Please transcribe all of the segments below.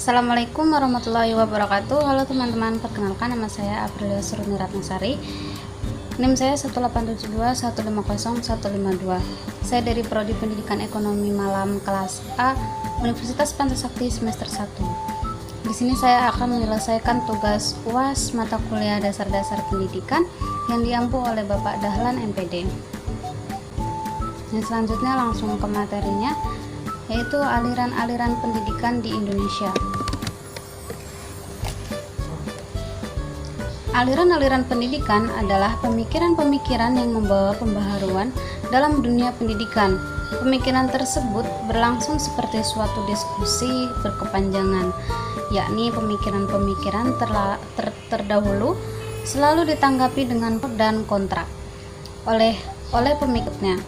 Assalamualaikum warahmatullahi wabarakatuh. Halo teman-teman, perkenalkan nama saya Aprilia Suruni Ratnasari. NIM saya 182150152. Saya dari Prodi Pendidikan Ekonomi Malam kelas A Universitas Pancasakti semester 1. Di sini saya akan menyelesaikan tugas UAS mata kuliah dasar-dasar pendidikan yang diampu oleh Bapak Dahlan MPD. Yang selanjutnya langsung ke materinya, yaitu aliran-aliran pendidikan di Indonesia. Aliran-aliran pendidikan adalah pemikiran-pemikiran yang membawa pembaharuan dalam dunia pendidikan. Pemikiran tersebut berlangsung seperti suatu diskusi berkepanjangan, yakni pemikiran-pemikiran terdahulu selalu ditanggapi dengan pro dan kontra oleh pemikirnya,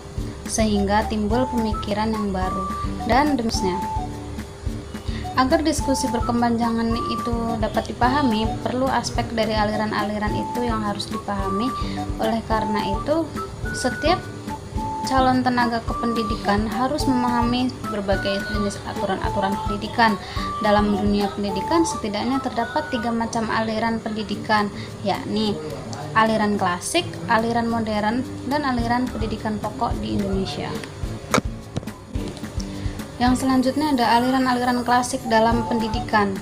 sehingga timbul pemikiran yang baru dan demikian. Agar diskusi berkepanjangan itu dapat dipahami, perlu aspek dari aliran-aliran itu yang harus dipahami. Oleh karena itu, setiap calon tenaga kependidikan harus memahami berbagai jenis aturan-aturan pendidikan. Dalam dunia pendidikan setidaknya terdapat 3 macam aliran pendidikan, yakni aliran klasik, aliran modern, dan aliran pendidikan pokok di Indonesia. Yang selanjutnya ada aliran-aliran klasik dalam pendidikan.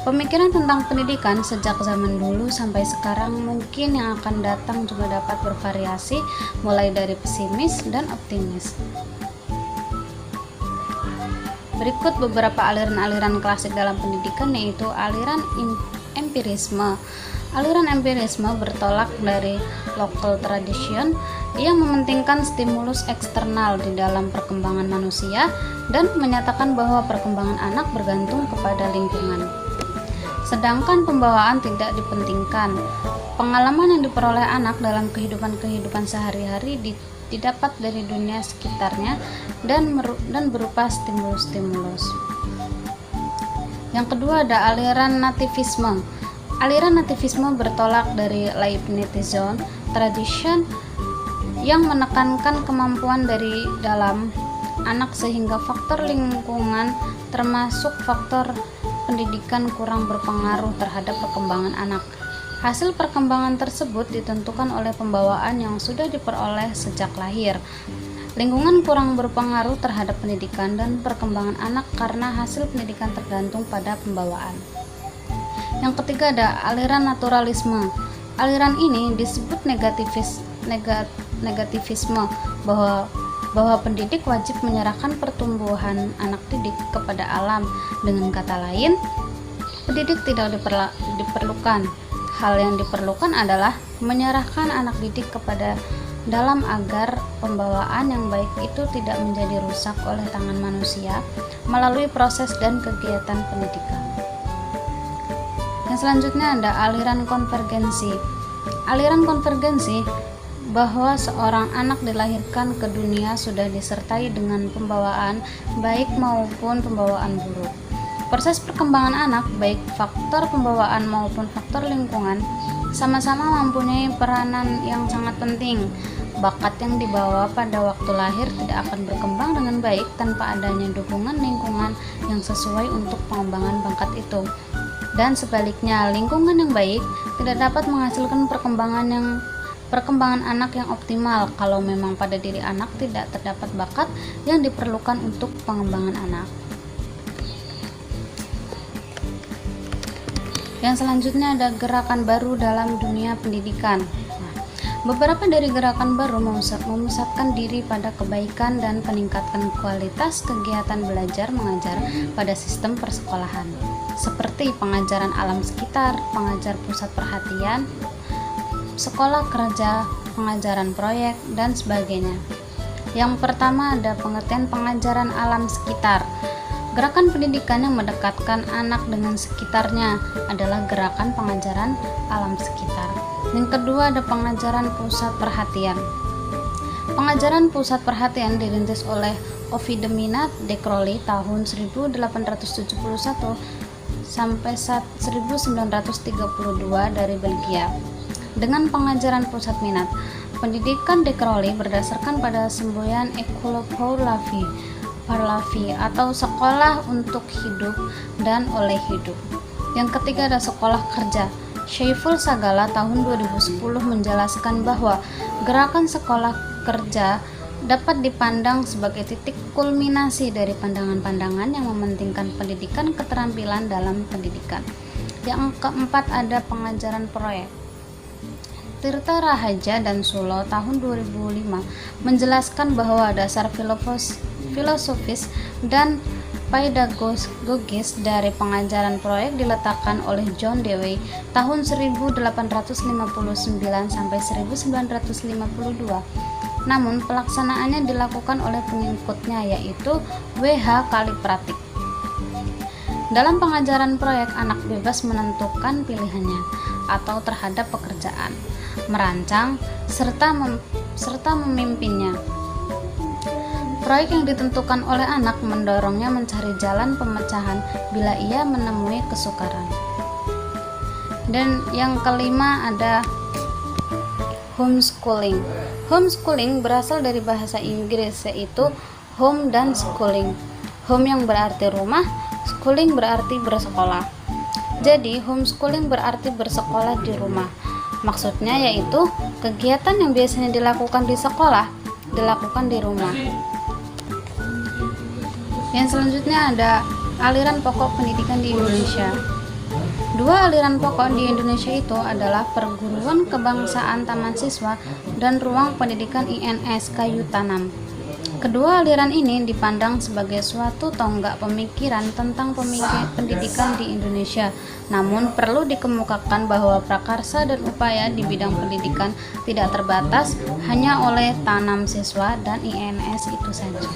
Pemikiran tentang pendidikan sejak zaman dulu sampai sekarang mungkin yang akan datang juga dapat bervariasi, mulai dari pesimis dan optimis. Berikut beberapa aliran-aliran klasik dalam pendidikan, yaitu aliran empirisme. Aliran empirisme bertolak dari local tradition yang mementingkan stimulus eksternal di dalam perkembangan manusia dan menyatakan bahwa perkembangan anak bergantung kepada lingkungan. Sedangkan pembawaan tidak dipentingkan. Pengalaman yang diperoleh anak dalam kehidupan sehari-hari didapat dari dunia sekitarnya dan berupa stimulus-stimulus. Yang kedua ada aliran nativisme. Aliran nativisme bertolak dari Leibnizian tradition yang menekankan kemampuan dari dalam anak sehingga faktor lingkungan termasuk faktor pendidikan kurang berpengaruh terhadap perkembangan anak. Hasil perkembangan tersebut ditentukan oleh pembawaan yang sudah diperoleh sejak lahir. Lingkungan kurang berpengaruh terhadap pendidikan dan perkembangan anak karena hasil pendidikan tergantung pada pembawaan. Yang ketiga ada aliran naturalisme. Aliran ini disebut negativisme, bahwa pendidik wajib menyerahkan pertumbuhan anak didik kepada alam. Dengan kata lain, pendidik tidak diperlukan. Hal yang diperlukan adalah menyerahkan anak didik kepada dalam agar pembawaan yang baik itu tidak menjadi rusak oleh tangan manusia melalui proses dan kegiatan pendidikan. Yang selanjutnya ada aliran konvergensi. Aliran konvergensi bahwa seorang anak dilahirkan ke dunia sudah disertai dengan pembawaan baik maupun pembawaan buruk. Proses perkembangan anak, baik faktor pembawaan maupun faktor lingkungan, sama-sama mempunyai peranan yang sangat penting. Bakat yang dibawa pada waktu lahir tidak akan berkembang dengan baik tanpa adanya dukungan lingkungan yang sesuai untuk pengembangan bakat itu. Dan sebaliknya, lingkungan yang baik tidak dapat menghasilkan perkembangan anak yang optimal kalau memang pada diri anak tidak terdapat bakat yang diperlukan untuk pengembangan anak. Yang selanjutnya ada gerakan baru dalam dunia pendidikan. Beberapa dari gerakan baru memusatkan diri pada kebaikan dan peningkatan kualitas kegiatan belajar mengajar pada sistem persekolahan, seperti pengajaran alam sekitar, pengajar pusat perhatian, sekolah kerja, pengajaran proyek, dan sebagainya. Yang pertama ada pengertian pengajaran alam sekitar. Gerakan pendidikan yang mendekatkan anak dengan sekitarnya adalah gerakan pengajaran alam sekitar. Yang kedua ada pengajaran pusat perhatian. Pengajaran pusat perhatian dirintis oleh Ovidiu de Crowley tahun 1871 sampai 1932 dari Belgia. Dengan pengajaran pusat minat, pendidikan de Crowley berdasarkan pada semboyan École pour la vie, Pahlavi atau sekolah untuk hidup dan oleh hidup. Yang ketiga ada sekolah kerja. Syaiful Sagala tahun 2010 menjelaskan bahwa gerakan sekolah kerja dapat dipandang sebagai titik kulminasi dari pandangan-pandangan yang mementingkan pendidikan keterampilan dalam pendidikan. Yang keempat ada pengajaran proyek. Tirta Rahaja dan Sulo tahun 2005 menjelaskan bahwa dasar filosofis dan pedagogis dari pengajaran proyek diletakkan oleh John Dewey tahun 1859 sampai 1952. Namun pelaksanaannya dilakukan oleh pengikutnya yaitu W.H. Kalipratik. Dalam pengajaran proyek, anak bebas menentukan pilihannya atau terhadap pekerjaan, merancang, serta memimpinnya. Proyek yang ditentukan oleh anak mendorongnya mencari jalan pemecahan bila ia menemui kesukaran. Dan yang kelima ada homeschooling. Homeschooling berasal dari bahasa Inggris yaitu home dan schooling. Home yang berarti rumah, schooling berarti bersekolah. Jadi homeschooling berarti bersekolah di rumah. Maksudnya yaitu kegiatan yang biasanya dilakukan di sekolah dilakukan di rumah. Yang selanjutnya ada aliran pokok pendidikan di Indonesia. Dua aliran pokok di Indonesia itu adalah Perguruan Kebangsaan Taman Siswa dan Ruang Pendidikan INS Kayu Tanam. Kedua aliran ini dipandang sebagai suatu tonggak pemikiran tentang pendidikan di Indonesia. Namun perlu dikemukakan bahwa prakarsa dan upaya di bidang pendidikan tidak terbatas hanya oleh Tanam Siswa dan INS itu saja.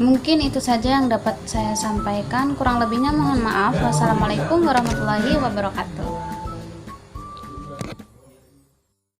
Mungkin itu saja yang dapat saya sampaikan. Kurang lebihnya mohon maaf. Wassalamualaikum warahmatullahi wabarakatuh.